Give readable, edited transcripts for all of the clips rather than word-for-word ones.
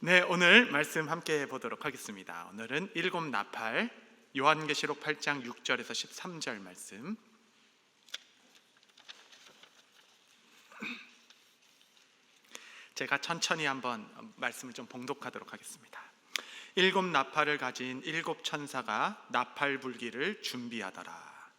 네, 오늘 말씀 함께 보도록 하겠습니다. 오늘은 일곱 나팔, 요한계시록 8장 6절에서 13절 말씀. 제가 천천히 한번 말씀을 좀 봉독하도록 하겠습니다. 일곱 나팔을 가진 일곱 천사가 나팔 불기를 준비하더라.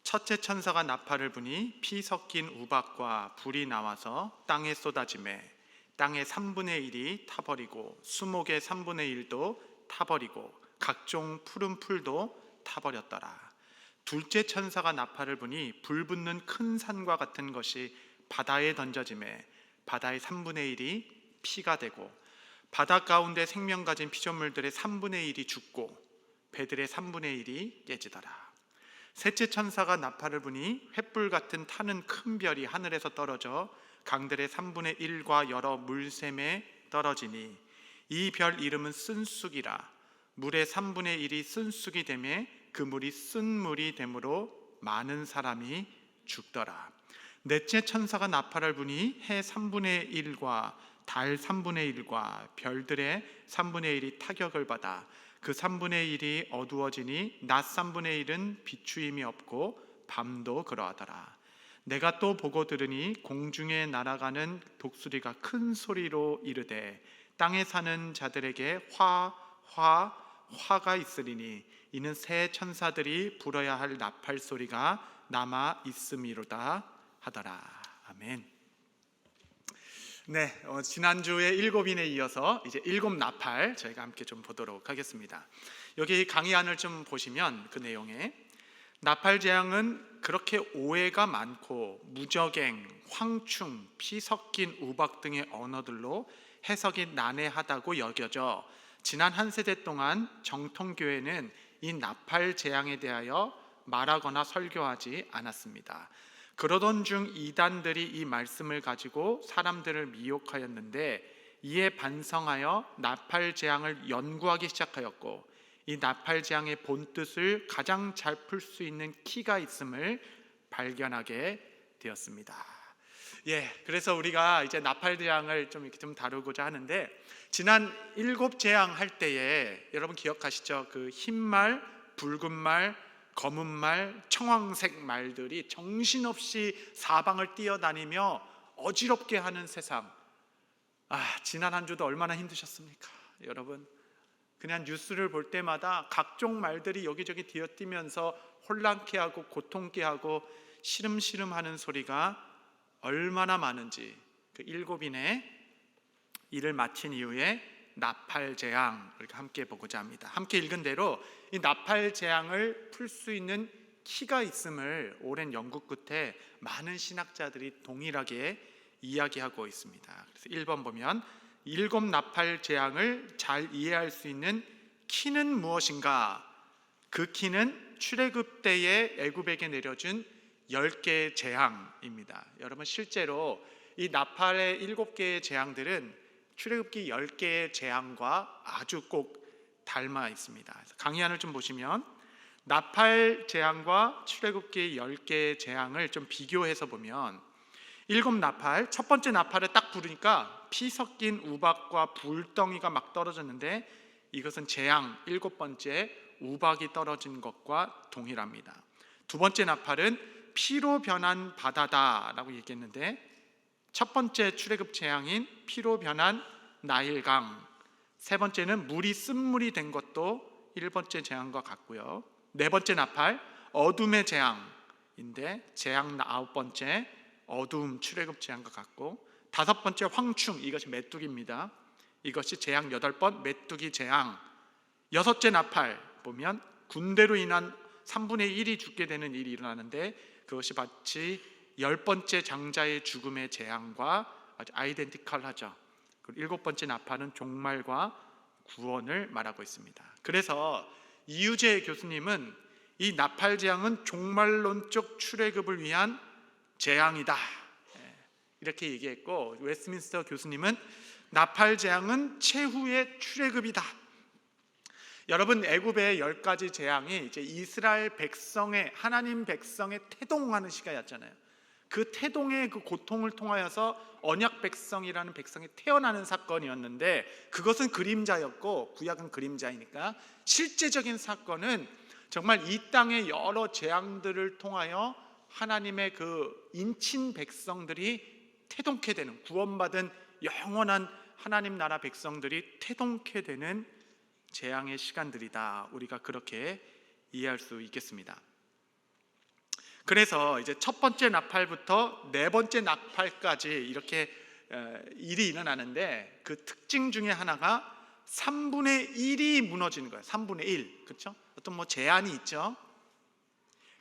첫째 천사가 나팔을 부니 피 섞인 우박과 불이 나와서 땅에 쏟아지매 땅의 3분의 1이 타버리고 수목의 3분의 1도 타버리고 각종 푸른 풀도 타버렸더라. 둘째 천사가 나팔을 부니 불 붙는 큰 산과 같은 것이 바다에 던져지매 바다의 3분의 1이 피가 되고 바다 가운데 생명 가진 피조물들의 3분의 1이 죽고 배들의 3분의 1이 깨지더라. 셋째 천사가 나팔을 부니 횃불 같은 타는 큰 별이 하늘에서 떨어져 강들의 3분의 1과 여러 물샘에 떨어지니 이 별 이름은 쓴쑥이라. 물의 3분의 1이 쓴쑥이 되매 그 물이 쓴 물이 되므로 많은 사람이 죽더라. 넷째 천사가 나팔을 부니 해 3분의 1과 달 3분의 1과 별들의 3분의 1이 타격을 받아 그 3분의 1이 어두워지니 낮 3분의 1은 비추임이 없고 밤도 그러하더라. 내가 또 보고 들으니 공중에 날아가는 독수리가 큰 소리로 이르되 땅에 사는 자들에게 화가 있으리니 이는 새 천사들이 불어야 할 나팔 소리가 남아 있음이로다 하더라. 아멘. 네, 지난주에 일곱인에 이어서 이제 일곱 나팔 저희가 함께 좀 보도록 하겠습니다. 여기 강의안을 좀 보시면 그 내용에 나팔 재앙은 그렇게 오해가 많고 무적행, 황충, 피 섞인 우박 등의 언어들로 해석이 난해하다고 여겨져 지난 한 세대 동안 정통교회는 이 나팔 재앙에 대하여 말하거나 설교하지 않았습니다. 그러던 중 이단들이 이 말씀을 가지고 사람들을 미혹하였는데 이에 반성하여 나팔 재앙을 연구하기 시작하였고 이 나팔 재앙의 본뜻을 가장 잘 풀 수 있는 키가 있음을 발견하게 되었습니다. 그래서 우리가 이제 나팔 재앙을 좀 이렇게 좀 다루고자 하는데 지난 일곱 재앙 할 때에 여러분 기억하시죠? 그 흰 말, 붉은 말, 검은 말, 청황색 말들이 정신없이 사방을 뛰어다니며 어지럽게 하는 세상. 지난 한 주도 얼마나 힘드셨습니까? 여러분 그냥 뉴스를 볼 때마다 각종 말들이 여기저기 뛰어뛰면서 혼란케 하고 고통케 하고 시름시름하는 소리가 얼마나 많은지 그 일곱인의 일을 마친 이후에 나팔 재앙을 함께 보고자 합니다. 함께 읽은 대로 이 나팔 재앙을 풀 수 있는 키가 있음을 오랜 연구 끝에 많은 신학자들이 동일하게 이야기하고 있습니다. 그래서 1번 보면 일곱 나팔 재앙을 잘 이해할 수 있는 키는 무엇인가? 그 키는 출애굽 때에 애굽에게 내려준 10개의 재앙입니다. 여러분 실제로 이 나팔의 7개의 재앙들은 출애굽기 10개의 재앙과 아주 꼭 닮아 있습니다. 강의안을 좀 보시면 나팔 재앙과 출애굽기 10개의 재앙을 좀 비교해서 보면 일곱 나팔, 첫 번째 나팔을 딱 부르니까 피 섞인 우박과 불덩이가 막 떨어졌는데 이것은 재앙, 일곱 번째 우박이 떨어진 것과 동일합니다. 두 번째 나팔은 피로 변한 바다다라고 얘기했는데 첫 번째 출애굽 재앙인 피로 변한 나일강, 세 번째는 물이 쓴물이 된 것도 1번째 재앙과 같고요. 네 번째 나팔 어둠의 재앙인데 재앙 9번째 어두움 출애굽 재앙과 같고 다섯 번째 황충, 이것이 메뚜기입니다. 이것이 재앙 8번 메뚜기 재앙. 여섯째 나팔 보면 군대로 인한 3분의 1이 죽게 되는 일이 일어나는데 그것이 마치 10번째 장자의 죽음의 재앙과 아주 아이덴티컬하죠. 그리고 7번째 나팔은 종말과 구원을 말하고 있습니다. 그래서 이유재 교수님은 이 나팔 재앙은 종말론적 출애굽을 위한 재앙이다 이렇게 얘기했고 웨스트민스터 교수님은 나팔 재앙은 최후의 출애굽이다. 여러분 애굽의 10가지 재앙이 이제 이스라엘 백성의 하나님 백성의 태동하는 시간이었잖아요. 그 태동의 그 고통을 통하여서 언약 백성이라는 백성이 태어나는 사건이었는데, 그것은 그림자였고 구약은 그림자이니까 실제적인 사건은 정말 이 땅의 여러 재앙들을 통하여 하나님의 그 인친 백성들이 태동케 되는, 구원받은 영원한 하나님 나라 백성들이 태동케 되는 재앙의 시간들이다. 우리가 그렇게 이해할 수 있겠습니다. 그래서 이제 첫 번째 나팔부터 네 번째 나팔까지 이렇게 일이 일어나는데, 그 특징 중에 하나가 3분의 1이 무너지는 거예요. 3분의 1. 그렇죠? 어떤 뭐 제한이 있죠.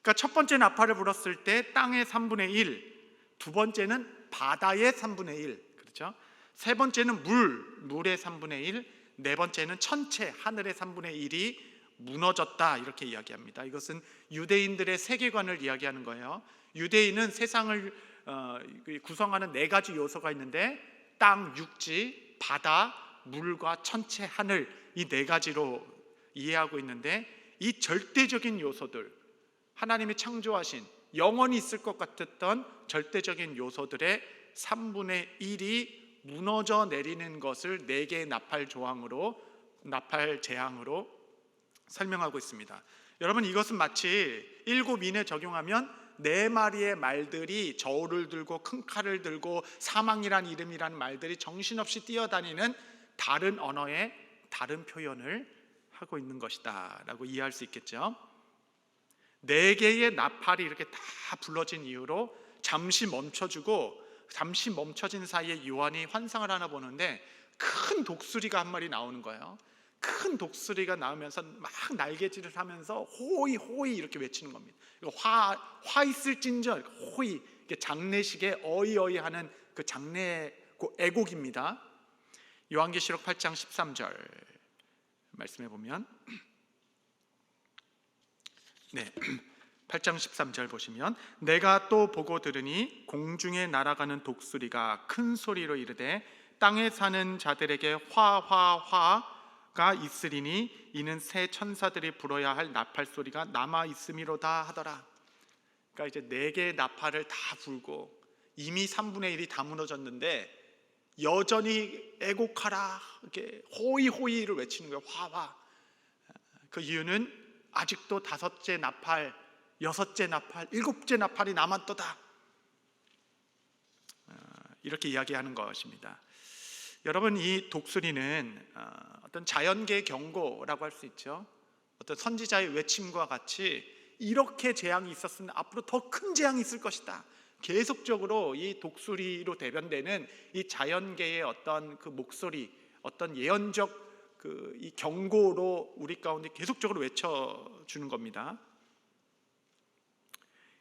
그러니까 첫 번째 나팔을 불었을 때 땅의 3분의 1, 두 번째는 바다의 3분의 1, 그렇죠? 세 번째는 물의 3분의 1, 네 번째는 천체, 하늘의 3분의 1이 무너졌다, 이렇게 이야기합니다. 이것은 유대인들의 세계관을 이야기하는 거예요. 유대인은 세상을 구성하는 네 가지 요소가 있는데, 땅, 육지, 바다, 물과 천체, 하늘, 이 네 가지로 이해하고 있는데, 이 절대적인 요소들, 하나님이 창조하신 영원히 있을 것 같았던 절대적인 요소들의 3분의 1이 무너져 내리는 것을 네 개의 나팔 조항으로, 나팔 재앙으로 설명하고 있습니다. 여러분, 이것은 마치 일곱 인에 적용하면 네 마리의 말들이 저울을 들고 큰 칼을 들고 사망이란 이름이라는 말들이 정신없이 뛰어다니는 다른 언어의 다른 표현을 하고 있는 것이다 라고 이해할 수 있겠죠. 네 개의 나팔이 이렇게 다 불러진 이후로 잠시 멈춰주고, 잠시 멈춰진 사이에 요한이 환상을 하나 보는데 큰 독수리가 한 마리 나오는 거예요. 큰 독수리가 나오면서 막 날개질을 하면서 호이 호이 이렇게 외치는 겁니다. 화 있을진저 호이, 장례식에 어이어이 하는 그 장례 애곡입니다. 요한계시록 8장 13절 말씀해 보면, 네, 8장 13절 보시면, 내가 또 보고 들으니 공중에 날아가는 독수리가 큰 소리로 이르되 땅에 사는 자들에게 화가 있으리니 이는 새 천사들이 불어야 할 나팔 소리가 남아 있음이로다 하더라. 그러니까 이제 네 개의 나팔을 다 불고 이미 3분의 1이 다 무너졌는데 여전히 애곡하라, 이렇게 호이호이를 외치는 거예요. 화. 그 이유는 아직도 다섯째 나팔, 여섯째 나팔, 일곱째 나팔이 남았도다, 이렇게 이야기하는 것입니다. 여러분, 이 독수리는 어떤 자연계의 경고라고 할 수 있죠. 어떤 선지자의 외침과 같이 이렇게 재앙이 있었으면 앞으로 더 큰 재앙이 있을 것이다, 계속적으로 이 독수리로 대변되는 이 자연계의 어떤 그 목소리, 어떤 예언적 이 경고로 우리 가운데 계속적으로 외쳐주는 겁니다.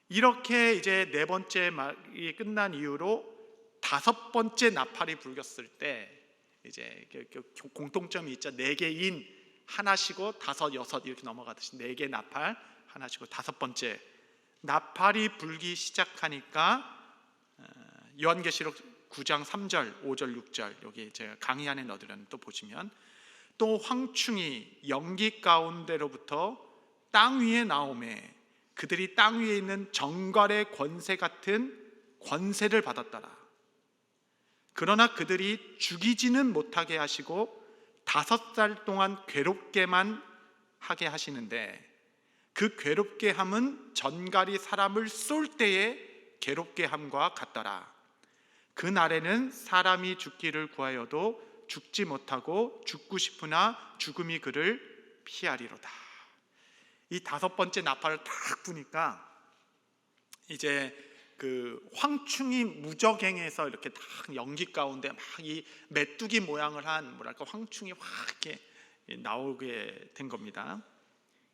이렇게 이제 네 번째 말이 끝난 이후로 다섯 번째 나팔이 불겼을 때 이제 공통점이 있죠. 네 개인 하나시고 다섯, 여섯 이렇게 넘어가듯이 네 개 나팔 하나시고 다섯 번째 나팔이 불기 시작하니까 요한계시록 9장 3절, 5절, 6절 여기 제가 강의 안에 넣어드렸는 또 보시면, 또 황충이 연기 가운데로부터 땅 위에 나오매 그들이 땅 위에 있는 정갈의 권세 같은 권세를 받았더라. 그러나 그들이 죽이지는 못하게 하시고 5살 동안 괴롭게만 하게 하시는데, 그 괴롭게 함은 전갈이 사람을 쏠 때의 괴롭게 함과 같더라. 그 날에는 사람이 죽기를 구하여도 죽지 못하고 죽고 싶으나 죽음이 그를 피하리로다. 이 다섯 번째 나팔을 탁 부니까 이제 그 황충이 무적행에서 이렇게 딱 연기 가운데 막 이 메뚜기 모양을 한 뭐랄까 황충이 확 이렇게 나오게 된 겁니다.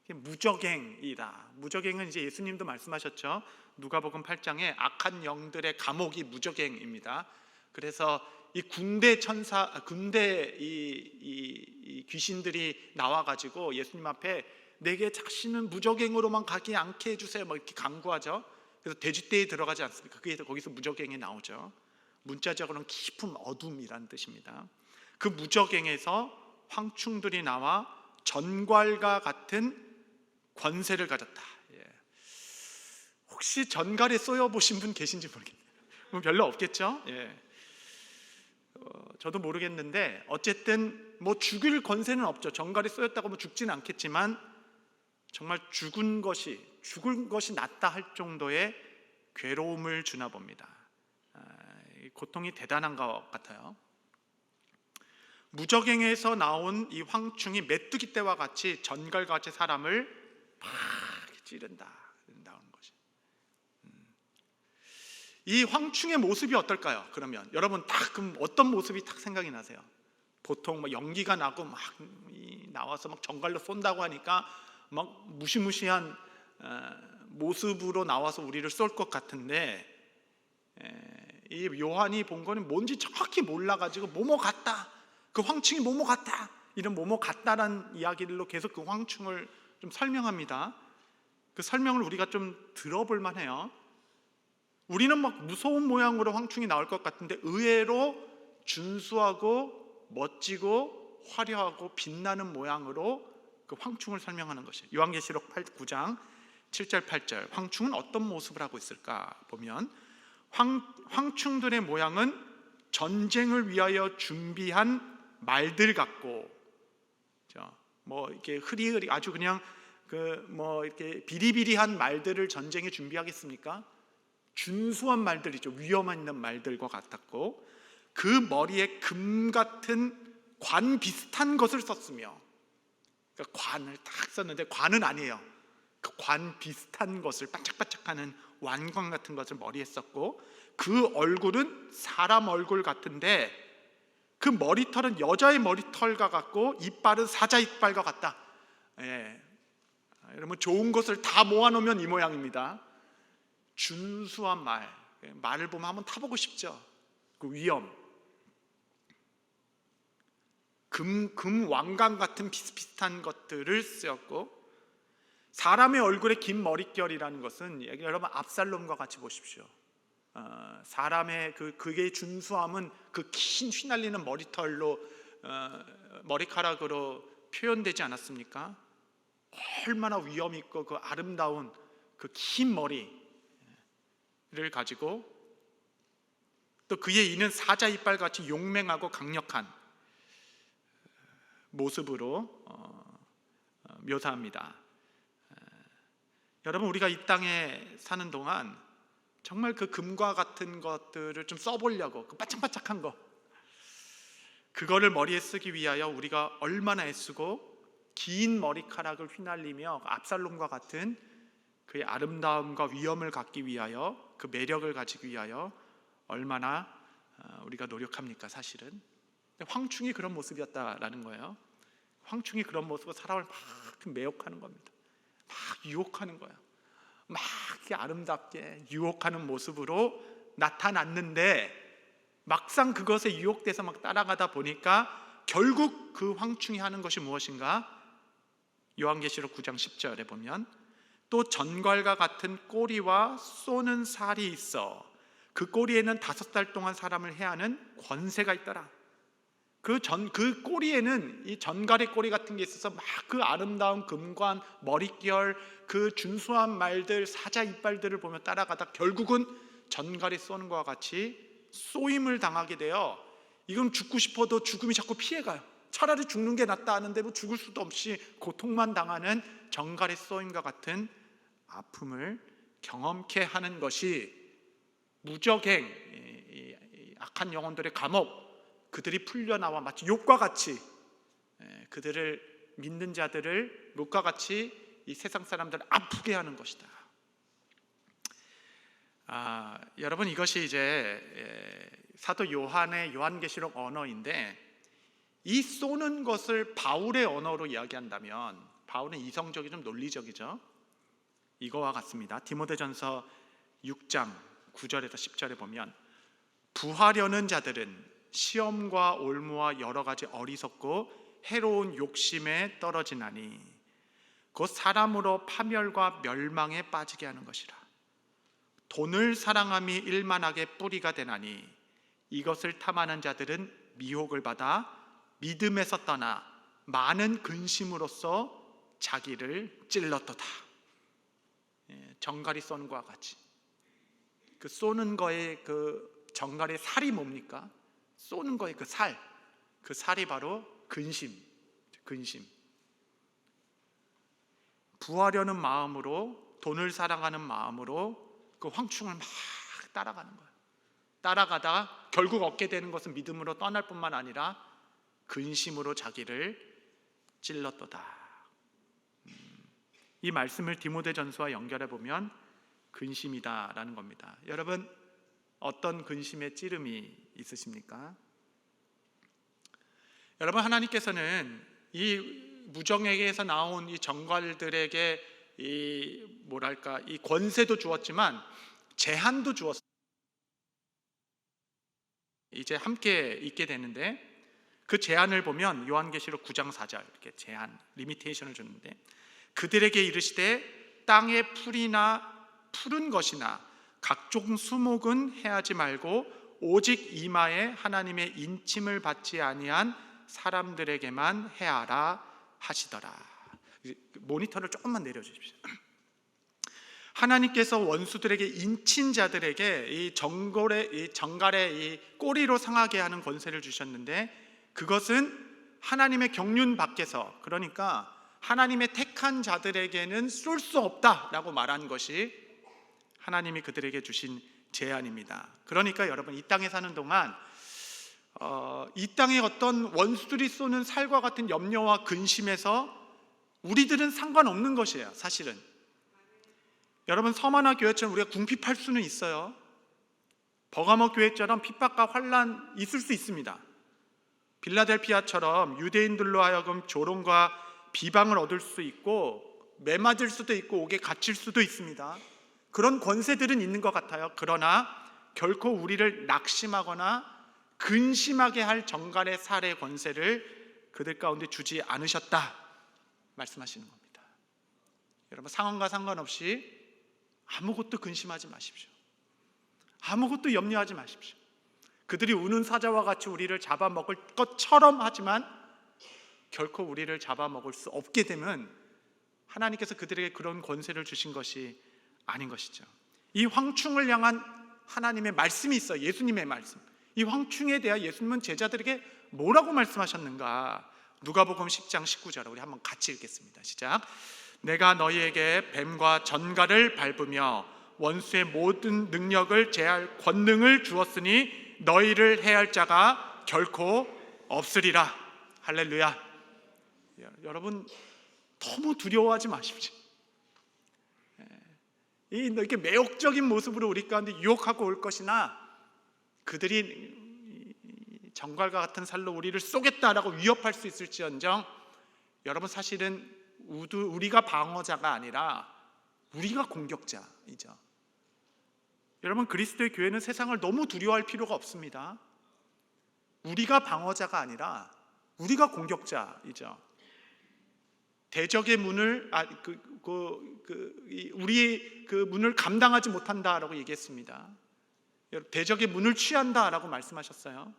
무적행이다. 무적행은 이제 예수님도 말씀하셨죠. 누가복음 8장에 악한 영들의 감옥이 무적행입니다. 그래서 이 군대 이 귀신들이 나와가지고 예수님 앞에 내게 자신은 무적행으로만 가지 않게 해주세요, 막 이렇게 간구하죠. 그래서 돼지떼에 들어가지 않습니까? 거기서 무적행이 나오죠. 문자적으로는 깊은 어둠이라는 뜻입니다. 그 무적행에서 황충들이 나와 전갈과 같은 권세를 가졌다. 혹시 전갈에 쏘여 보신 분 계신지 모르겠네요. 뭐 별로 없겠죠? 예. 저도 모르겠는데 어쨌든 뭐 죽일 권세는 없죠. 전갈에 쏘였다고 뭐 죽지는 않겠지만 정말 죽은 것이 낫다 할 정도의 괴로움을 주나 봅니다. 고통이 대단한 것 같아요. 무적행에서 나온 이 황충이 메뚜기 떼와 같이 전갈같이 사람을 막 찌른다는 것이. 이 황충의 모습이 어떨까요? 그러면 여러분 딱 그럼 어떤 모습이 딱 생각이 나세요? 보통 막 연기가 나고 막 나와서 막 전갈로 쏜다고 하니까 막 무시무시한 모습으로 나와서 우리를 쏠 것 같은데, 이 요한이 본 거는 뭔지 정확히 몰라가지고 뭐뭐 같다, 그 황충이 뭐뭐 같다, 이런 뭐뭐 같다라는 이야기들로 계속 그 황충을 좀 설명합니다. 그 설명을 우리가 좀 들어볼 만해요. 우리는 막 무서운 모양으로 황충이 나올 것 같은데 의외로 준수하고 멋지고 화려하고 빛나는 모양으로 그 황충을 설명하는 것이에요. 요한계시록 9장 7절 8절, 황충은 어떤 모습을 하고 있을까 보면 황충들의 모양은 전쟁을 위하여 준비한 말들 같고, 뭐 이렇게 흐리흐리 아주 그냥 그 뭐 이렇게 비리비리한 말들을 전쟁에 준비하겠습니까? 준수한 말들이죠. 위험한 있는 말들과 같았고, 그 머리에 금 같은 관 비슷한 것을 썼으며, 그러니까 관을 딱 썼는데 관은 아니에요. 그 관 비슷한 것을 반짝반짝하는 완관 같은 것을 머리에 썼고, 그 얼굴은 사람 얼굴 같은데 그 머리털은 여자의 머리털과 같고 이빨은 사자 이빨과 같다. 예. 여러분 좋은 것을 다 모아놓으면 이 모양입니다. 준수한 말을 보면 한번 타보고 싶죠. 그 위엄, 금 왕관 같은 비슷비슷한 것들을 쓰였고, 사람의 얼굴에 긴 머릿결이라는 것은 여러분 압살롬과 같이 보십시오. 사람의 그게 준수함은 그 긴 휘날리는 머리털로 머리카락으로 표현되지 않았습니까? 얼마나 위엄 있고 그 아름다운 그 긴 머리를 가지고, 또 그의 이는 사자 이빨 같이 용맹하고 강력한 모습으로 묘사합니다. 여러분 우리가 이 땅에 사는 동안 정말 그 금과 같은 것들을 좀 써보려고, 그 반짝반짝한 거, 그거를 머리에 쓰기 위하여 우리가 얼마나 애쓰고 긴 머리카락을 휘날리며 압살롬과 같은 그의 아름다움과 위엄을 갖기 위하여, 그 매력을 가지기 위하여 얼마나 우리가 노력합니까? 사실은 황충이 그런 모습이었다라는 거예요. 황충이 그런 모습으로 사람을 막 매혹하는 겁니다. 막 유혹하는 거예요. 막 아름답게 유혹하는 모습으로 나타났는데, 막상 그것에 유혹돼서 막 따라가다 보니까 결국 그 황충이 하는 것이 무엇인가? 요한계시록 9장 10절에 보면 또 전갈과 같은 꼬리와 쏘는 살이 있어 그 꼬리에는 5달 동안 사람을 해하는 권세가 있더라. 그 꼬리에는 이 전갈의 꼬리 같은 게 있어서 막 그 아름다운 금관, 머릿결, 그 준수한 말들, 사자 이빨들을 보며 따라가다 결국은 전갈이 쏘는 것과 같이 쏘임을 당하게 되어, 이건 죽고 싶어도 죽음이 자꾸 피해가요. 차라리 죽는 게 낫다 하는데 뭐 죽을 수도 없이 고통만 당하는 전갈의 쏘임과 같은 아픔을 경험케 하는 것이 무적행, 악한 영혼들의 감옥, 그들이 풀려나와 마치 욥과 같이 그들을 믿는 자들을 욥과 같이 이 세상 사람들을 아프게 하는 것이다. 여러분 이것이 이제 사도 요한의 요한계시록 언어인데, 이 쏘는 것을 바울의 언어로 이야기한다면 바울은 이성적이 좀 논리적이죠. 이거와 같습니다. 디모데전서 6장 9절에서 10절에 보면 부하려는 자들은 시험과 올무와 여러 가지 어리석고 해로운 욕심에 떨어지나니 곧 사람으로 파멸과 멸망에 빠지게 하는 것이라. 돈을 사랑함이 일만하게 뿌리가 되나니 이것을 탐하는 자들은 미혹을 받아 믿음에서 떠나 많은 근심으로써 자기를 찔렀도다. 정갈이 쏘는 것과 같이, 그 쏘는 거에 그 정갈의 살이 뭡니까? 쏘는 거에 그 살이 바로 근심. 부하려는 마음으로, 돈을 사랑하는 마음으로 그 황충을 막 따라가는 거예요. 따라가다가 결국 얻게 되는 것은 믿음으로 떠날 뿐만 아니라 근심으로 자기를 찔렀도다. 이 말씀을 디모데전서와 연결해 보면 근심이다라는 겁니다. 여러분, 어떤 근심의 찌름이 있으십니까? 여러분, 하나님께서는 이 무정에게서 나온 이 정갈들에게 이 권세도 주었지만 제한도 주었어요. 이제 함께 있게 되는데 그 제한을 보면 요한계시록 9장 4절 이렇게 제한, 리미테이션을 줬는데, 그들에게 이르시되 땅의 풀이나 푸른 것이나 각종 수목은 해하지 말고 오직 이마에 하나님의 인침을 받지 아니한 사람들에게만 해하라 하시더라. 모니터를 조금만 내려주십시오. 하나님께서 원수들에게, 인친 자들에게 이 정갈의 이 꼬리로 상하게 하는 권세를 주셨는데, 그것은 하나님의 경륜 밖에서, 그러니까 하나님의 택한 자들에게는 쏠 수 없다라고 말한 것이 하나님이 그들에게 주신 제안입니다. 그러니까 여러분, 이 땅에 사는 동안 이 땅에 어떤 원수들이 쏘는 살과 같은 염려와 근심에서 우리들은 상관없는 것이에요. 사실은 여러분, 서머나 교회처럼 우리가 궁핍할 수는 있어요. 버가모 교회처럼 핍박과 환난 있을 수 있습니다. 빌라델피아처럼 유대인들로 하여금 조롱과 비방을 얻을 수 있고, 매맞을 수도 있고, 옥에 갇힐 수도 있습니다. 그런 권세들은 있는 것 같아요. 그러나 결코 우리를 낙심하거나 근심하게 할 정갈의 살의 권세를 그들 가운데 주지 않으셨다 말씀하시는 겁니다. 여러분, 상황과 상관없이 아무것도 근심하지 마십시오. 아무것도 염려하지 마십시오. 그들이 우는 사자와 같이 우리를 잡아먹을 것처럼 하지만 결코 우리를 잡아먹을 수 없게 되면 하나님께서 그들에게 그런 권세를 주신 것이 아닌 것이죠. 이 황충을 향한 하나님의 말씀이 있어요. 예수님의 말씀. 이 황충에 대한 예수님은 제자들에게 뭐라고 말씀하셨는가? 누가복음 10장 19절, 우리 한번 같이 읽겠습니다. 시작. 내가 너희에게 뱀과 전갈을 밟으며 원수의 모든 능력을 제할 권능을 주었으니 너희를 해할 자가 결코 없으리라. 할렐루야. 여러분, 너무 두려워하지 마십시오. 이렇게 매혹적인 모습으로 우리 가운데 유혹하고 올 것이나, 그들이 정갈과 같은 살로 우리를 쏘겠다라고 위협할 수 있을지언정, 여러분, 사실은 우리가 방어자가 아니라 우리가 공격자이죠. 여러분, 그리스도의 교회는 세상을 너무 두려워할 필요가 없습니다. 우리가 방어자가 아니라 우리가 공격자이죠. 대적의 문을 우리의 그 문을 감당하지 못한다라고 얘기했습니다. 대적의 문을 취한다라고 말씀하셨어요.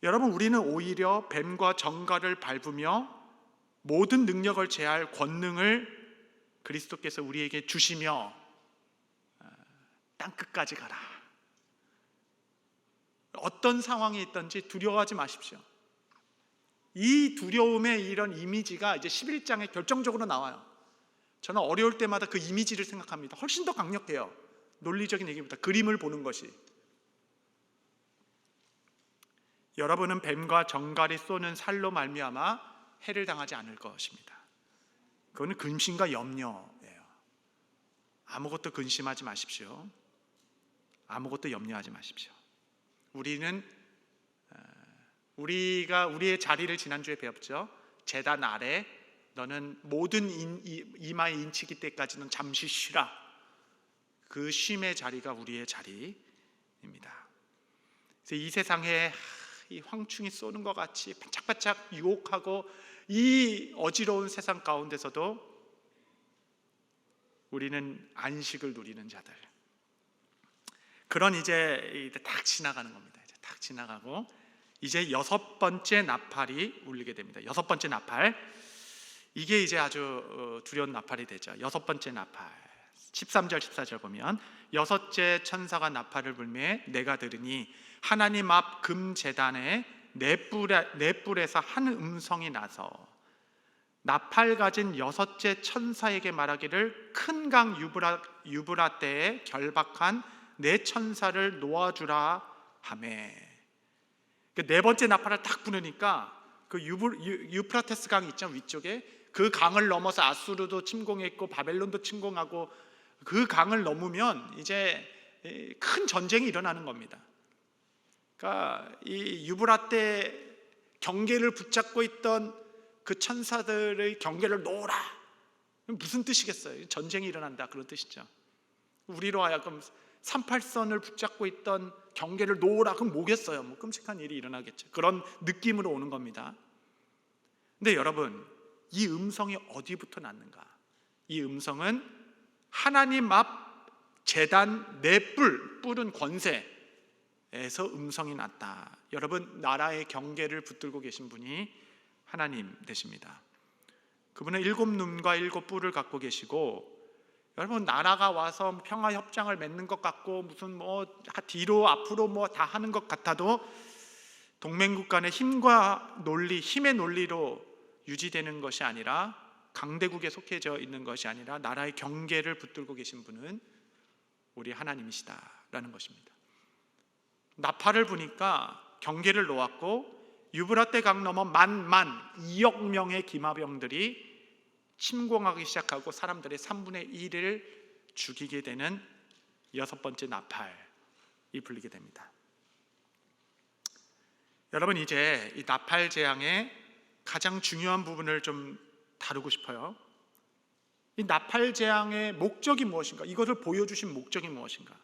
여러분, 우리는 오히려 뱀과 정갈을 밟으며 모든 능력을 제할 권능을 그리스도께서 우리에게 주시며 땅끝까지 가라. 어떤 상황이 있든지 두려워하지 마십시오. 이 두려움의 이런 이미지가 이제 11장에 결정적으로 나와요. 저는 어려울 때마다 그 이미지를 생각합니다. 훨씬 더 강력해요. 논리적인 얘기보다 그림을 보는 것이. 여러분은 뱀과 정갈이 쏘는 살로 말미암아 해를 당하지 않을 것입니다. 그거는 근심과 염려예요. 아무것도 근심하지 마십시오. 아무것도 염려하지 마십시오. 우리가 우리의 자리를 지난주에 배웠죠. 제단 아래 너는 모든 이마에 인치기 때까지는 잠시 쉬라. 그 쉼의 자리가 우리의 자리입니다. 그래서 이 세상에 이 황충이 쏘는 것 같이 반짝반짝 유혹하고 이 어지러운 세상 가운데서도 우리는 안식을 누리는 자들, 그런 이제 딱 지나가는 겁니다. 이제 딱 지나가고 이제 6번째 나팔이 울리게 됩니다. 6번째 나팔. 이게 이제 아주 두려운 나팔이 되죠. 여섯 번째 나팔 13절 14절 보면 여섯째 천사가 나팔을 불매 내가 들으니 하나님 앞 금제단에 네 뿔에서 한 음성이 나서 나팔 가진 여섯째 천사에게 말하기를 큰 강 유브라데에 결박한 네 천사를 놓아주라 하매. 네 번째 나팔을 딱 부르니까 그 유프라테스 강 있죠, 위쪽에 그 강을 넘어서 아수르도 침공했고 바벨론도 침공하고 그 강을 넘으면 이제 큰 전쟁이 일어나는 겁니다. 그러니까 이 유브라테 경계를 붙잡고 있던 그 천사들의 경계를 놓으라. 무슨 뜻이겠어요? 전쟁이 일어난다 그런 뜻이죠. 우리로 하여금 38선을 붙잡고 있던 경계를 놓으라. 그럼 뭐겠어요? 뭐 끔찍한 일이 일어나겠죠. 그런 느낌으로 오는 겁니다. 근데 여러분, 이 음성이 어디부터 났는가? 이 음성은 하나님 앞 제단 네 뿔은 권세에서 음성이 났다. 여러분, 나라의 경계를 붙들고 계신 분이 하나님 되십니다. 그분은 7눈과 7뿔을 갖고 계시고, 여러분 나라가 와서 평화 협정을 맺는 것 같고 무슨 뭐 뒤로 앞으로 뭐 다 하는 것 같아도 동맹국 간의 힘과 논리, 힘의 논리로 유지되는 것이 아니라 강대국에 속해져 있는 것이 아니라 나라의 경계를 붙들고 계신 분은 우리 하나님이시다라는 것입니다. 나팔을 부니까 경계를 놓았고 유브라테 강 넘어 2억 명의 기마병들이 침공하기 시작하고 사람들의 3분의 1을 죽이게 되는 여섯 번째 나팔이 불리게 됩니다. 여러분, 이제 이 나팔 재앙의 가장 중요한 부분을 좀 다루고 싶어요. 이 나팔 재앙의 목적이 무엇인가? 이것을 보여주신 목적이 무엇인가?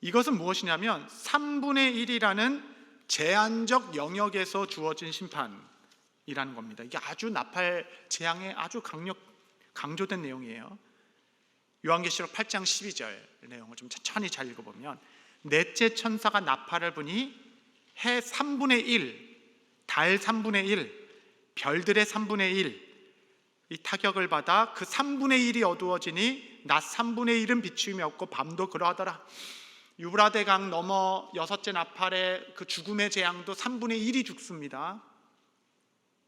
이것은 무엇이냐면 3분의 1이라는 제한적 영역에서 주어진 심판이라는 겁니다. 이게 아주 나팔 재앙의 아주 강조된 내용이에요. 요한계시록 8장 12절 내용을 좀 천천히 잘 읽어보면 넷째 천사가 나팔을 부니 해 3분의 1, 달 3분의 1, 별들의 3분의 1 이 타격을 받아 그 3분의 1이 어두워지니 낮 3분의 1은 비춤이 없고 밤도 그러하더라. 유브라데 강 넘어 여섯째 나팔의 그 죽음의 재앙도 3분의 1이 죽습니다.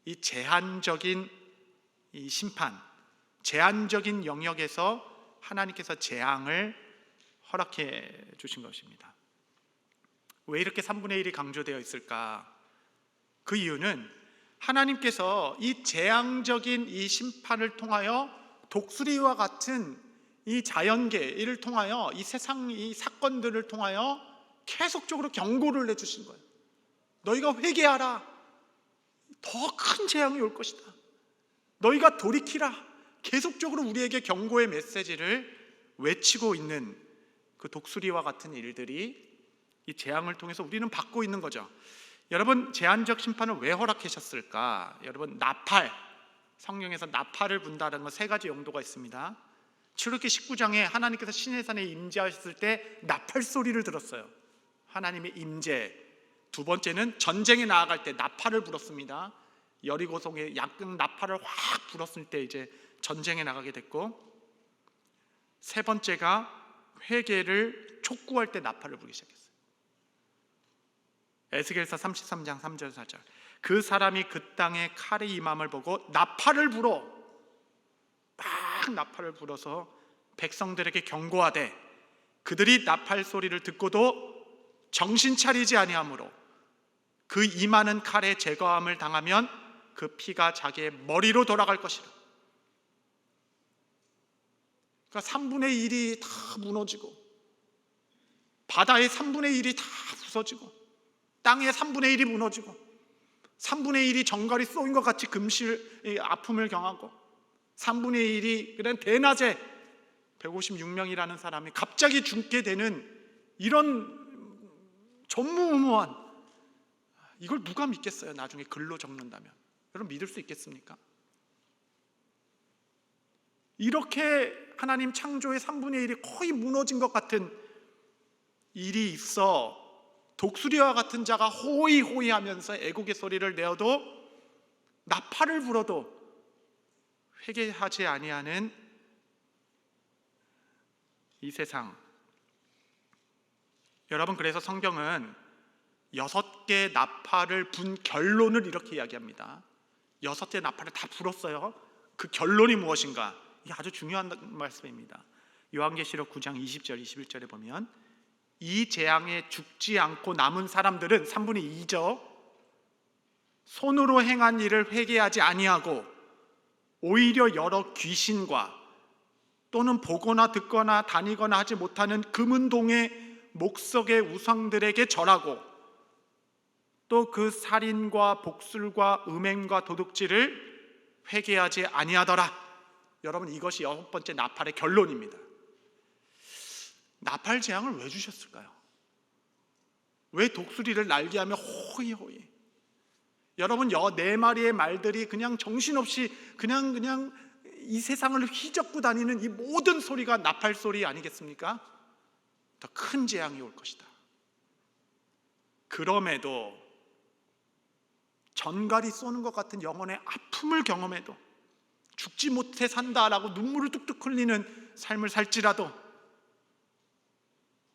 이 제한적인 이 심판, 제한적인 영역에서 하나님께서 재앙을 허락해 주신 것입니다. 왜 이렇게 3분의 1이 강조되어 있을까? 그 이유는 하나님께서 이 재앙적인 이 심판을 통하여 독수리와 같은 이 자연계를 통하여 이 세상 이 사건들을 통하여 계속적으로 경고를 내주신 거예요. 너희가 회개하라. 더 큰 재앙이 올 것이다. 너희가 돌이키라. 계속적으로 우리에게 경고의 메시지를 외치고 있는 그 독수리와 같은 일들이 이 재앙을 통해서 우리는 받고 있는 거죠. 여러분, 제한적 심판을 왜 허락하셨을까? 여러분, 나팔, 성경에서 나팔을 분다는 건 세 가지 용도가 있습니다. 출애굽기 19장에 하나님께서 시내산에 임재하셨을 때 나팔 소리를 들었어요. 하나님의 임재. 두 번째는 전쟁에 나아갈 때 나팔을 불었습니다. 여리고성에 약간 나팔을 확 불었을 때 이제 전쟁에 나가게 됐고, 세 번째가 회개를 촉구할 때 나팔을 부르기 시작했어요. 에스겔서 33장 3절 4절 그 사람이 그 땅에 칼이 임함을 보고 나팔을 불어 막 나팔을 불어서 백성들에게 경고하되 그들이 나팔 소리를 듣고도 정신 차리지 아니하므로 그 임하는 칼에 제거함을 당하면 그 피가 자기의 머리로 돌아갈 것이라. 그러니까 3분의 1이 다 무너지고 바다의 3분의 1이 다 부서지고 땅의 3분의 1이 무너지고 3분의 1이 정갈이 쏘인 것 같이 금실 아픔을 경하고 3분의 1이 그냥 대낮에 156명이라는 사람이 갑자기 죽게 되는 이런 전무후무한, 이걸 누가 믿겠어요? 나중에 글로 적는다면. 여러분, 믿을 수 있겠습니까? 이렇게 하나님 창조의 3분의 1이 거의 무너진 것 같은 일이 있어 독수리와 같은 자가 호이호이 하면서 애국의 소리를 내어도 나팔을 불어도 회개하지 아니하는 이 세상. 여러분, 그래서 성경은 6개 나팔을 분 결론을 이렇게 이야기합니다. 6개 나팔을 다 불었어요. 그 결론이 무엇인가? 이게 아주 중요한 말씀입니다. 요한계시록 9장 20절 21절에 보면 이 재앙에 죽지 않고 남은 사람들은 3분의 2죠. 손으로 행한 일을 회개하지 아니하고 오히려 여러 귀신과 또는 보거나 듣거나 다니거나 하지 못하는 금은동의 목석의 우상들에게 절하고 또 그 살인과 복술과 음행과 도둑질을 회개하지 아니하더라. 여러분, 이것이 6번째 나팔의 결론입니다. 나팔 재앙을 왜 주셨을까요? 왜 독수리를 날게 하며 호이호이? 여러분, 4마리의 말들이 그냥 정신없이 그냥 이 세상을 휘젓고 다니는 이 모든 소리가 나팔 소리 아니겠습니까? 더 큰 재앙이 올 것이다. 그럼에도 전갈이 쏘는 것 같은 영혼의 아픔을 경험해도 죽지 못해 산다라고 눈물을 뚝뚝 흘리는 삶을 살지라도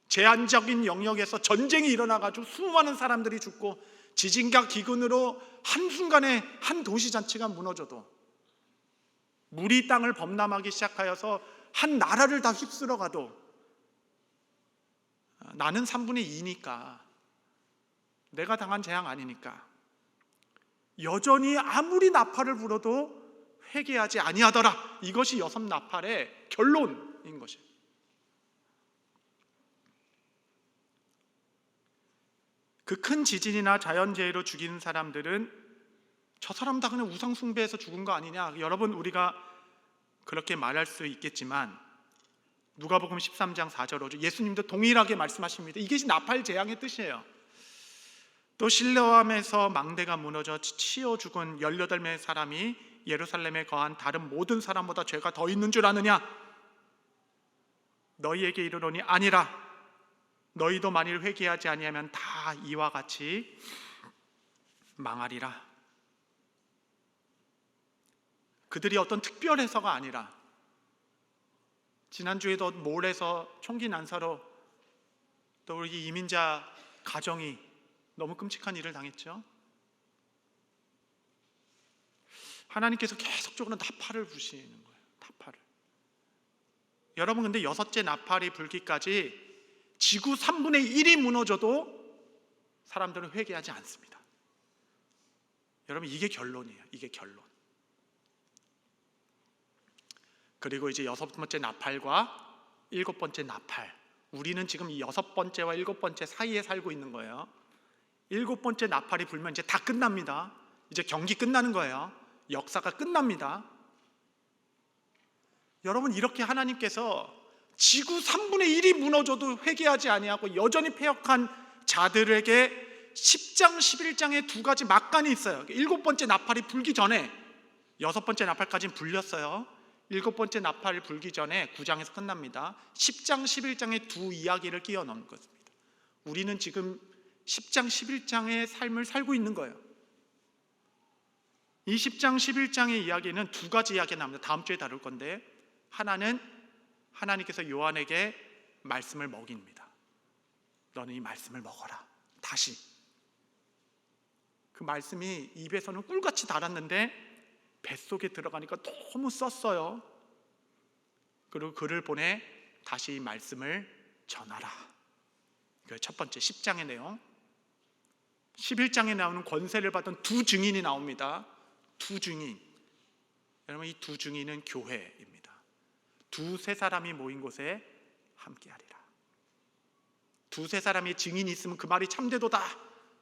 제한적인 영역에서 전쟁이 일어나가지고 수많은 사람들이 죽고 지진과 기근으로 한순간에 한 도시 자체가 무너져도 물이 땅을 범람하기 시작하여서 한 나라를 다 휩쓸어가도 나는 3분의 2니까 내가 당한 재앙 아니니까 여전히 아무리 나팔을 불어도 회개하지 아니하더라. 이것이 6 나팔의 결론인 것이에요. 그 큰 지진이나 자연재해로 죽이는 사람들은 저 사람 다 그냥 우상 숭배해서 죽은 거 아니냐. 여러분, 우리가 그렇게 말할 수 있겠지만 누가복음 13장 4절 5절 예수님도 동일하게 말씀하십니다. 이게 나팔 재앙의 뜻이에요. 또 실로암에서 망대가 무너져 치여 죽은 18명의 사람이 예루살렘에 거한 다른 모든 사람보다 죄가 더 있는 줄 아느냐? 너희에게 이르노니 아니라 너희도 만일 회개하지 아니하면 다 이와 같이 망하리라. 그들이 어떤 특별해서가 아니라 지난주에도 몰에서 총기 난사로 또 우리 이민자 가정이 너무 끔찍한 일을 당했죠. 하나님께서 계속적으로 나팔을 부시는 거예요. 나팔을. 여러분, 근데 6째 나팔이 불기까지 지구 3분의 1이 무너져도 사람들은 회개하지 않습니다. 여러분, 이게 결론이에요. 이게 결론. 그리고 이제 6번째 나팔과 7번째 나팔. 우리는 지금 이 6번째와 7번째 사이에 살고 있는 거예요. 7번째 나팔이 불면 이제 다 끝납니다. 이제 경기 끝나는 거예요. 역사가 끝납니다. 여러분, 이렇게 하나님께서 지구 3분의 1이 무너져도 회개하지 아니하고 여전히 패역한 자들에게 10장 11장에 2가지 막간이 있어요. 7번째 나팔이 불기 전에 6번째 나팔까지는 불렸어요. 7번째 나팔이 불기 전에 9장에서 끝납니다. 10장 11장에 2 이야기를 끼워 넣은 것입니다. 우리는 지금 10장 11장의 삶을 살고 있는 거예요. 이 10장 11장의 이야기는 2가지 이야기가 나옵니다. 다음 주에 다룰 건데, 하나는 하나님께서 요한에게 말씀을 먹입니다. 너는 이 말씀을 먹어라. 다시. 그 말씀이 입에서는 꿀같이 달았는데 뱃속에 들어가니까 너무 썼어요. 그리고 그를 보내 다시 이 말씀을 전하라. 그 첫 번째 10장의 내용. 11장에 나오는 권세를 받은 2 증인이 나옵니다. 2 증인. 여러분, 이 2 증인은 교회입니다. 2-3 사람이 모인 곳에 함께하리라. 2-3 사람이 증인이 있으면 그 말이 참되도다.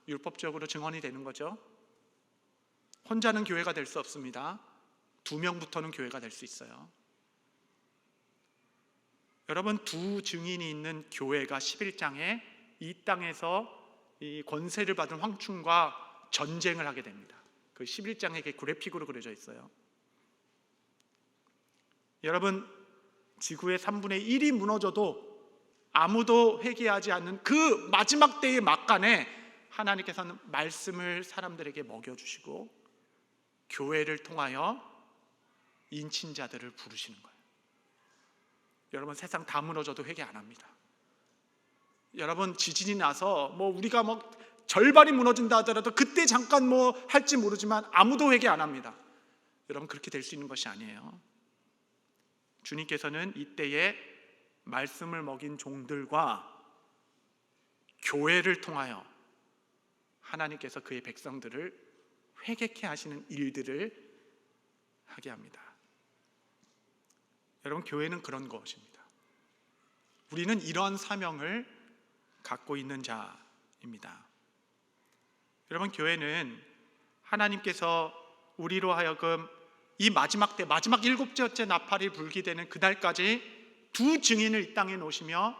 율법적으로 증언이 되는 거죠. 혼자는 교회가 될 수 없습니다. 2명부터는 교회가 될 수 있어요. 여러분, 2 증인이 있는 교회가 11장에 이 땅에서 이 권세를 받은 황충과 전쟁을 하게 됩니다. 그 11장에 그래픽으로 그려져 있어요. 여러분, 지구의 3분의 1이 무너져도 아무도 회개하지 않는 그 마지막 때의 막간에 하나님께서는 말씀을 사람들에게 먹여주시고 교회를 통하여 인친자들을 부르시는 거예요. 여러분, 세상 다 무너져도 회개 안 합니다. 여러분, 지진이 나서 우리가 절반이 무너진다 하더라도 그때 잠깐 할지 모르지만 아무도 회개 안 합니다. 여러분, 그렇게 될 수 있는 것이 아니에요. 주님께서는 이때에 말씀을 먹인 종들과 교회를 통하여 하나님께서 그의 백성들을 회개케 하시는 일들을 하게 합니다. 여러분, 교회는 그런 것입니다. 우리는 이러한 사명을 갖고 있는 자입니다. 여러분, 교회는 하나님께서 우리로 하여금 이 마지막 때, 마지막 7번째 나팔이 불게 되는 그날까지 두 증인을 이 땅에 놓으시며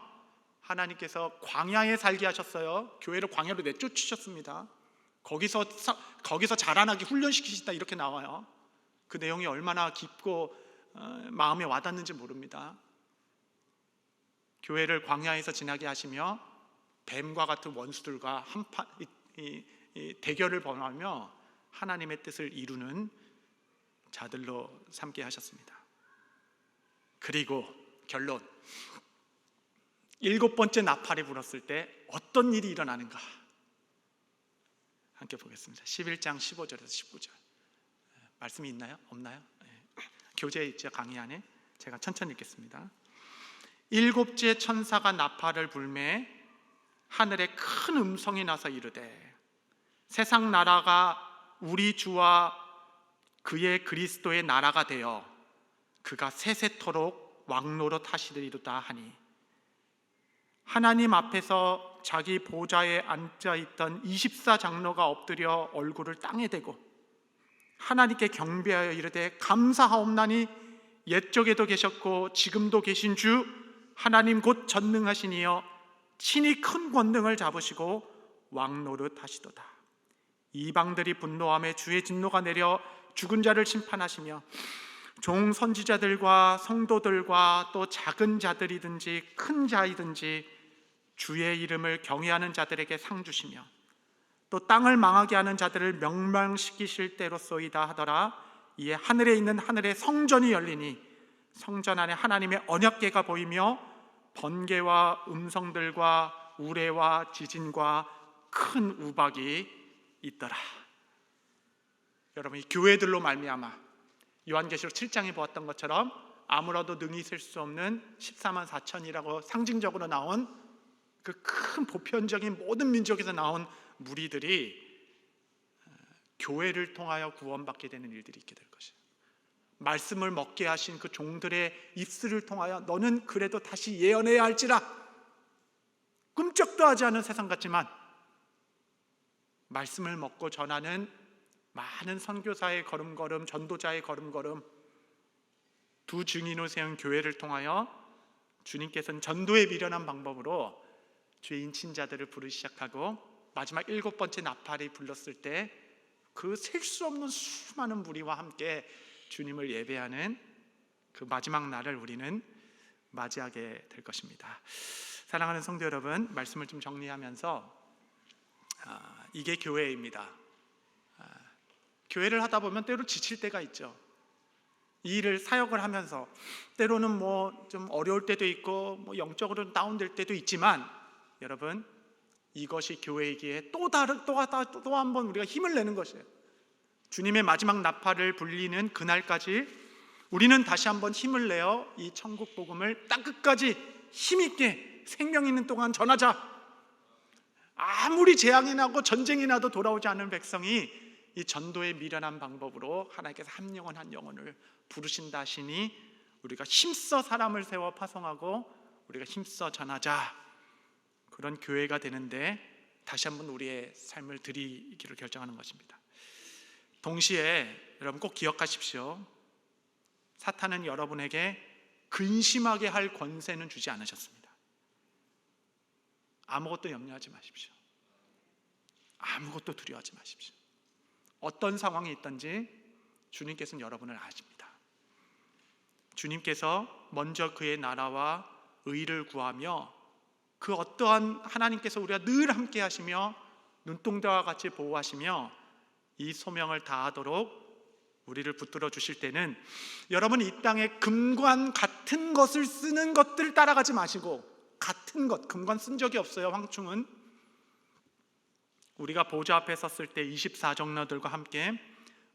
하나님께서 광야에 살게 하셨어요. 교회를 광야로 내쫓으셨습니다. 거기서 자라나게 훈련시키시다, 이렇게 나와요. 그 내용이 얼마나 깊고 마음에 와닿는지 모릅니다. 교회를 광야에서 지나게 하시며 뱀과 같은 원수들과 대결을 벌이며 하나님의 뜻을 이루는 자들로 삼게 하셨습니다. 그리고 결론, 7번째 나팔이 불었을 때 어떤 일이 일어나는가 함께 보겠습니다. 11장 15절에서 19절. 말씀이 있나요? 없나요? 교재에 있죠, 강의 안에. 제가 천천히 읽겠습니다. 7째 천사가 나팔을 불매 하늘에 큰 음성이 나서 이르되 세상 나라가 우리 주와 그의 그리스도의 나라가 되어 그가 세세토록 왕노릇 하시리로다 하니 하나님 앞에서 자기 보좌에 앉아있던 24장로가 엎드려 얼굴을 땅에 대고 하나님께 경배하여 이르되 감사하옵나니 옛적에도 계셨고 지금도 계신 주 하나님 곧 전능하신 이여 친히 큰 권능을 잡으시고 왕노릇 하시도다. 이방들이 분노하며 주의 진노가 내려 죽은 자를 심판하시며 종 선지자들과 성도들과 또 작은 자들이든지 큰 자이든지 주의 이름을 경외하는 자들에게 상 주시며 또 땅을 망하게 하는 자들을 멸망시키실 때로소이다 하더라. 이에 하늘에 있는 하늘의 성전이 열리니 성전 안에 하나님의 언약궤가 보이며 번개와 음성들과 우레와 지진과 큰 우박이 있더라. 여러분, 이 교회들로 말미암아 요한계시록 7장에 보았던 것처럼 아무라도 능히 셀 수 없는 14만 4천이라고 상징적으로 나온 그 큰 보편적인 모든 민족에서 나온 무리들이 교회를 통하여 구원받게 되는 일들이 있게 될 것이에요. 말씀을 먹게 하신 그 종들의 입술을 통하여 너는 그래도 다시 예언해야 할지라, 꿈쩍도 하지 않은 세상 같지만 말씀을 먹고 전하는 많은 선교사의 걸음걸음, 전도자의 걸음걸음, 두 증인을 세운 교회를 통하여 주님께서는 전도에 미련한 방법으로 주의 인친자들을 부르기 시작하고 마지막 7번째 나팔이 불렀을 때 그 셀 수 없는 수많은 무리와 함께 주님을 예배하는 그 마지막 날을 우리는 맞이하게 될 것입니다. 사랑하는 성도 여러분, 말씀을 좀 정리하면서 이게 교회입니다. 교회를 하다 보면 때로 지칠 때가 있죠. 이 일을 사역을 하면서 때로는 좀 어려울 때도 있고 영적으로 다운될 때도 있지만 여러분, 이것이 교회이기에 또 한 번 우리가 힘을 내는 것이에요. 주님의 마지막 나팔을 불리는 그날까지 우리는 다시 한번 힘을 내어 이 천국 복음을 땅 끝까지 힘있게 생명 있는 동안 전하자. 아무리 재앙이 나고 전쟁이 나도 돌아오지 않은 백성이 이 전도에 미련한 방법으로 하나님께서 한 영혼 한 영혼을 부르신다 하시니 우리가 힘써 사람을 세워 파송하고 우리가 힘써 전하자. 그런 교회가 되는데 다시 한번 우리의 삶을 드리기로 결정하는 것입니다. 동시에 여러분 꼭 기억하십시오. 사탄은 여러분에게 근심하게 할 권세는 주지 않으셨습니다. 아무것도 염려하지 마십시오. 아무것도 두려워하지 마십시오. 어떤 상황이 있든지 주님께서는 여러분을 아십니다. 주님께서 먼저 그의 나라와 의를 구하며 그 어떠한 하나님께서 우리가 늘 함께 하시며 눈동자와 같이 보호하시며 이 소명을 다하도록 우리를 붙들어 주실 때는 여러분 이 땅에 금관 같은 것을 쓰는 것들 따라가지 마시고, 같은 것, 금관 쓴 적이 없어요. 황충은 우리가 보좌 앞에 섰을 때 24장로들과 함께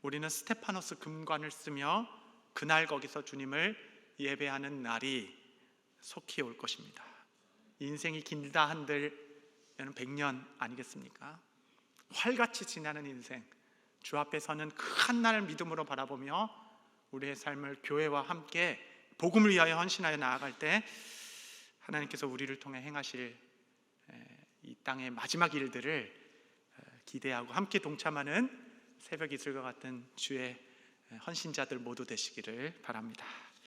우리는 스테파노스 금관을 쓰며 그날 거기서 주님을 예배하는 날이 속히 올 것입니다. 인생이 길다 한들 100년 아니겠습니까? 활같이 지나는 인생, 주 앞에 서는 그 한날을 믿음으로 바라보며 우리의 삶을 교회와 함께 복음을 위하여 헌신하여 나아갈 때 하나님께서 우리를 통해 행하실 이 땅의 마지막 일들을 기대하고 함께 동참하는 새벽 이슬과 같은 주의 헌신자들 모두 되시기를 바랍니다.